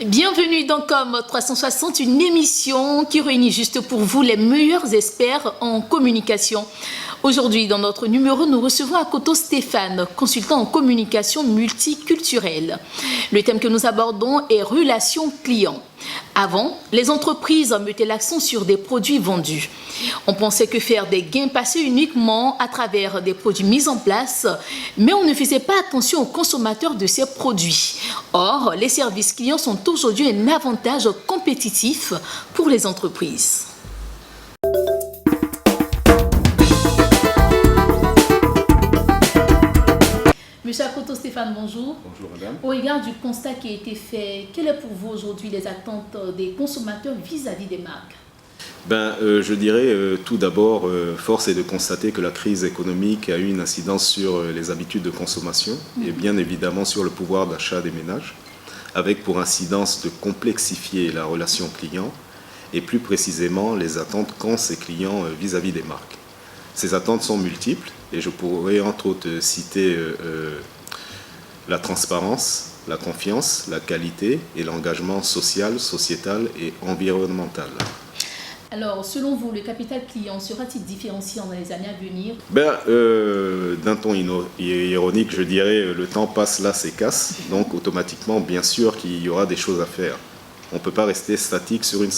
Bienvenue dans Comme 360, une émission qui réunit juste pour vous les meilleurs experts en communication. Aujourd'hui, dans notre numéro, nous recevons Akoto Stéphane, consultant en communication multiculturelle. Le thème que nous abordons est relations clients. Avant, les entreprises mettaient l'accent sur des produits vendus. On pensait que faire des gains passait uniquement à travers des produits mis en place, mais on ne faisait pas attention aux consommateurs de ces produits. Or, les services clients sont aujourd'hui un avantage compétitif pour les entreprises. Monsieur Akoto Stéphane, bonjour. Bonjour madame. Au regard du constat qui a été fait, quelles sont pour vous aujourd'hui les attentes des consommateurs vis-à-vis des marques? Je dirais tout d'abord, force est de constater que la crise économique a eu une incidence sur les habitudes de consommation et bien évidemment sur le pouvoir d'achat des ménages, avec pour incidence de complexifier la relation client et plus précisément les attentes qu'ont ces clients vis-à-vis des marques. Ces attentes sont multiples et je pourrais entre autres citer la transparence, la confiance, la qualité et l'engagement social, sociétal et environnemental. Alors, selon vous, le capital client sera-t-il différenciant dans les années à venir? D'un ton ironique, je dirais, le temps passe là, c'est casse. Donc, automatiquement, bien sûr qu'il y aura des choses à faire. On ne peut pas rester statique sur une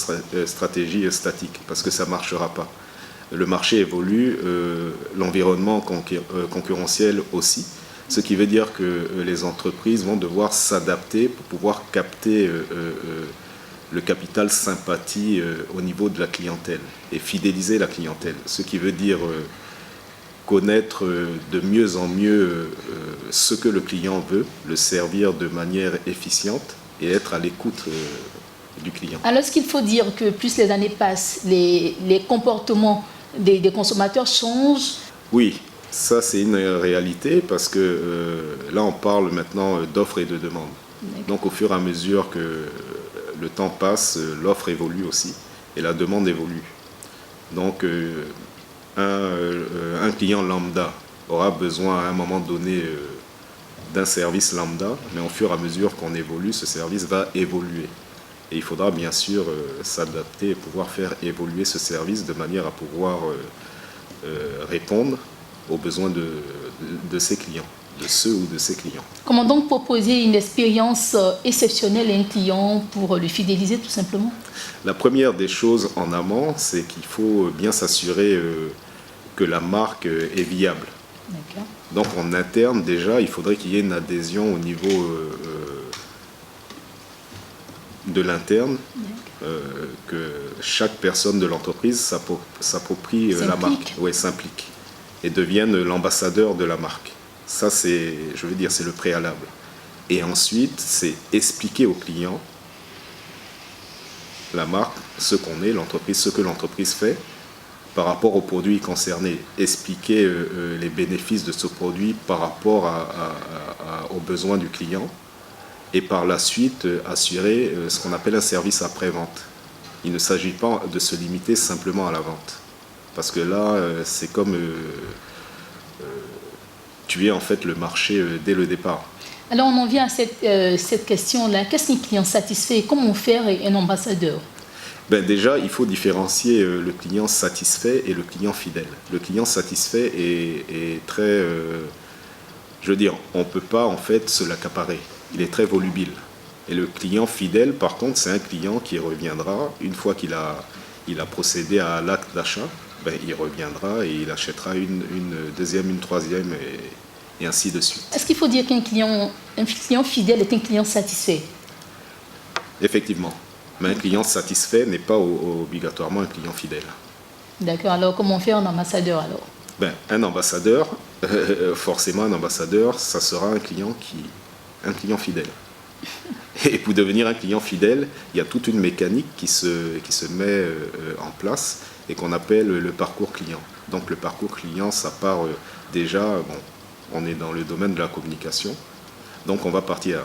stratégie statique, parce que ça ne marchera pas. Le marché évolue, l'environnement concurrentiel aussi, ce qui veut dire que les entreprises vont devoir s'adapter pour pouvoir capter le capital sympathie au niveau de la clientèle et fidéliser la clientèle, ce qui veut dire connaître de mieux en mieux ce que le client veut, le servir de manière efficiente et être à l'écoute du client. Alors, est-ce qu'il faut dire que plus les années passent, les comportements des consommateurs changent? Oui, ça c'est une réalité parce que là on parle maintenant d'offres et de demandes. Donc au fur et à mesure que le temps passe, l'offre évolue aussi et la demande évolue. Donc un client lambda aura besoin à un moment donné d'un service lambda, mais au fur et à mesure qu'on évolue, ce service va évoluer. Et il faudra bien sûr s'adapter et pouvoir faire évoluer ce service de manière à pouvoir répondre aux besoins de ses clients, de ceux ou de ses clients. Comment donc proposer une expérience exceptionnelle à un client pour le fidéliser tout simplement? La première des choses en amont, c'est qu'il faut bien s'assurer que la marque est viable. Donc en interne déjà, il faudrait qu'il y ait une adhésion au niveau de l'interne, que chaque personne de l'entreprise s'approprie la marque, s'implique et devienne l'ambassadeur de la marque. Ça, c'est, je veux dire, c'est le préalable. Et ensuite, c'est expliquer au client la marque, ce qu'on est, l'entreprise, ce que l'entreprise fait par rapport aux produits concernés. Expliquer les bénéfices de ce produit par rapport aux besoins du client. Et par la suite, assurer ce qu'on appelle un service après-vente. Il ne s'agit pas de se limiter simplement à la vente. Parce que là, c'est comme tuer en fait le marché dès le départ. Alors on en vient à cette question-là. Qu'est-ce qu'un client satisfait? Comment faire un ambassadeur? Déjà, il faut différencier le client satisfait et le client fidèle. Le client satisfait est très... je veux dire, on ne peut pas en fait se l'accaparer. Il est très volubile. Et le client fidèle, par contre, c'est un client qui reviendra une fois qu'il a procédé à l'acte d'achat. Il reviendra et il achètera une deuxième, une troisième et ainsi de suite. Est-ce qu'il faut dire qu'un client fidèle est un client satisfait? Effectivement. Mais un client satisfait n'est pas obligatoirement un client fidèle. D'accord. Alors comment faire un ambassadeur alors? Un ambassadeur, forcément un ambassadeur, ça sera un client fidèle. Et pour devenir un client fidèle, il y a toute une mécanique qui se met en place et qu'on appelle le parcours client. Donc le parcours client, ça part déjà, on est dans le domaine de la communication. Donc on va partir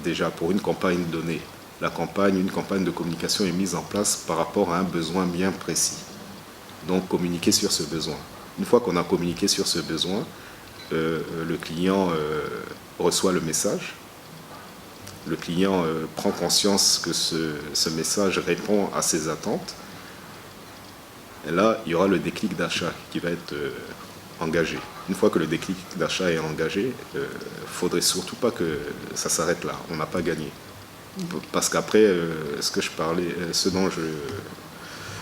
déjà pour une campagne donnée. Une campagne de communication est mise en place par rapport à un besoin bien précis. Donc communiquer sur ce besoin. Une fois qu'on a communiqué sur ce besoin, le client reçoit le message le client prend conscience que ce message répond à ses attentes, et là, il y aura le déclic d'achat qui va être engagé. Une fois que le déclic d'achat est engagé, il ne faudrait surtout pas que ça s'arrête là. On n'a pas gagné. Parce qu'après, ce dont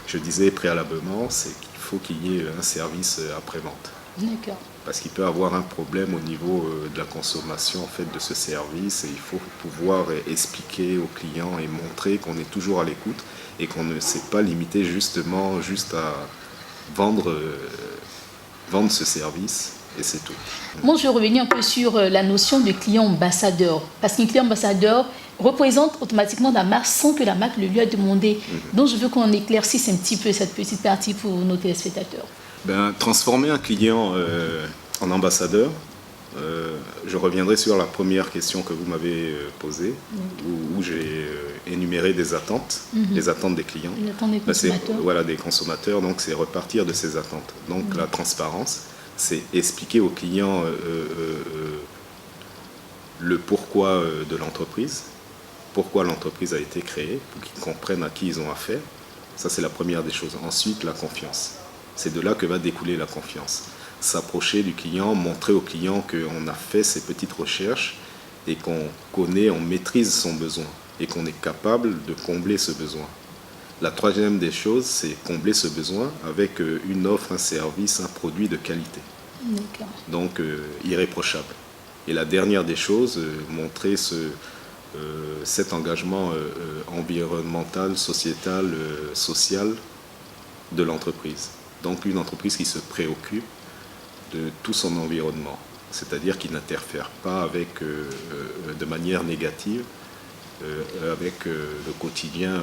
je disais préalablement, c'est qu'il faut qu'il y ait un service après-vente. D'accord. Parce qu'il peut avoir un problème au niveau de la consommation en fait, de ce service, et il faut pouvoir expliquer aux clients et montrer qu'on est toujours à l'écoute et qu'on ne s'est pas limité juste à vendre ce service, et c'est tout. Moi, je vais revenir un peu sur la notion de client ambassadeur. Parce qu'un client ambassadeur représente automatiquement la marque sans que la marque le lui ait demandé. Donc, je veux qu'on éclaircisse un petit peu cette petite partie pour nos téléspectateurs. Transformer un client en ambassadeur, je reviendrai sur la première question que vous m'avez posée, où j'ai énuméré des attentes, les attentes des clients. Les attentes des consommateurs. Voilà, des consommateurs, donc c'est repartir de ces attentes. Donc la transparence, c'est expliquer aux clients le pourquoi de l'entreprise, pourquoi l'entreprise a été créée, pour qu'ils comprennent à qui ils ont affaire. Ça, c'est la première des choses. Ensuite, la confiance. C'est de là que va découler la confiance. S'approcher du client, montrer au client qu'on a fait ces petites recherches et qu'on connaît, on maîtrise son besoin et qu'on est capable de combler ce besoin. La troisième des choses, c'est combler ce besoin avec une offre, un service, un produit de qualité. Donc irréprochable. Et la dernière des choses, montrer cet engagement environnemental, sociétal, social de l'entreprise. Donc une entreprise qui se préoccupe de tout son environnement, c'est-à-dire qui n'interfère pas de manière négative avec le quotidien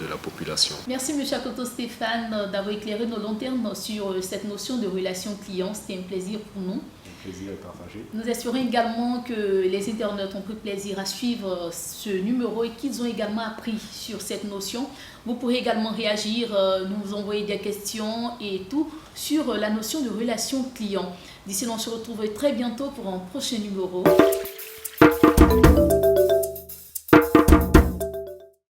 de la population. Merci M. Akoto Stéphane d'avoir éclairé nos lanternes sur cette notion de relation client. C'était un plaisir pour nous. Un plaisir à partager. Nous espérons également que les internautes ont pris plaisir à suivre ce numéro et qu'ils ont également appris sur cette notion. Vous pourrez également réagir, nous envoyer des questions et tout sur la notion de relation client. D'ici là, on se retrouve très bientôt pour un prochain numéro.